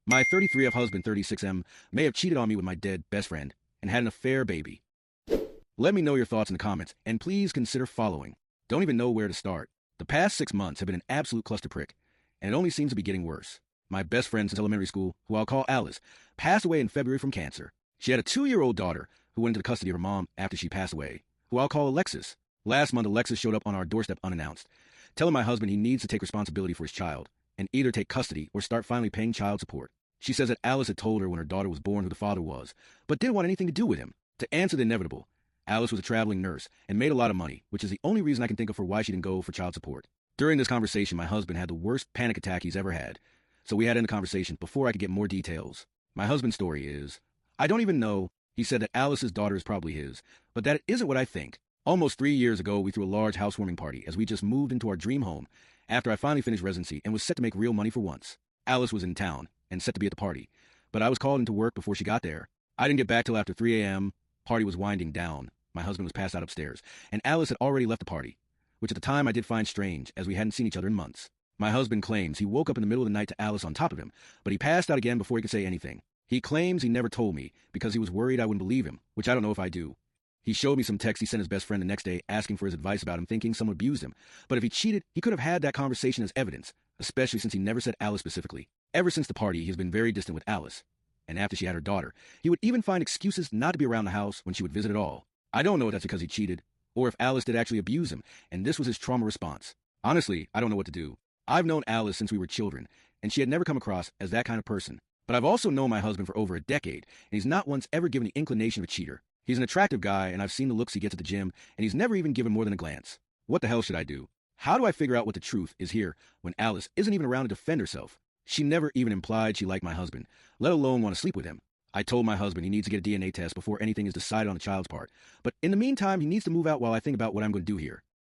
My 33F husband, 36M, may have cheated on me with my dead best friend and had an affair baby. Let me know your thoughts in the comments, and please consider following. Don't even know where to start. The past 6 months have been an absolute cluster prick, and it only seems to be getting worse. My best friend since elementary school, who I'll call Alice, passed away in February from cancer. She had a 2-year-old daughter who went into the custody of her mom after she passed away, who I'll call Alexis. Last month, Alexis showed up on our doorstep unannounced, telling my husband he needs to take responsibility for his child and either take custody or start finally paying child support. She says that Alice had told her when her daughter was born who the father was, but didn't want anything to do with him. To answer the inevitable, Alice was a traveling nurse and made a lot of money, which is the only reason I can think of for why she didn't go for child support. During this conversation, my husband had the worst panic attack he's ever had, so we had to end the conversation before I could get more details. My husband's story is, I don't even know. He said that Alice's daughter is probably his, but that isn't what I think. Almost 3 years ago, we threw a large housewarming party as we just moved into our dream home after I finally finished residency and was set to make real money for once. Alice was in town and set to be at the party, but I was called into work before she got there. I didn't get back till after 3 a.m. Party was winding down. My husband was passed out upstairs, and Alice had already left the party, which at the time I did find strange, as we hadn't seen each other in months. My husband claims he woke up in the middle of the night to Alice on top of him, but he passed out again before he could say anything. He claims he never told me because he was worried I wouldn't believe him, which I don't know if I do. He showed me some texts he sent his best friend the next day asking for his advice about him, thinking someone abused him. But if he cheated, he could have had that conversation as evidence, especially since he never said Alice specifically. Ever since the party, he's been very distant with Alice. And after she had her daughter, he would even find excuses not to be around the house when she would visit at all. I don't know if that's because he cheated, or if Alice did actually abuse him, and this was his trauma response. Honestly, I don't know what to do. I've known Alice since we were children, and she had never come across as that kind of person. But I've also known my husband for over a decade, and he's not once ever given the inclination of a cheater. He's an attractive guy, and I've seen the looks he gets at the gym, and he's never even given more than a glance. What the hell should I do? How do I figure out what the truth is here when Alice isn't even around to defend herself? She never even implied she liked my husband, let alone want to sleep with him. I told my husband he needs to get a DNA test before anything is decided on the child's part. But in the meantime, he needs to move out while I think about what I'm going to do here.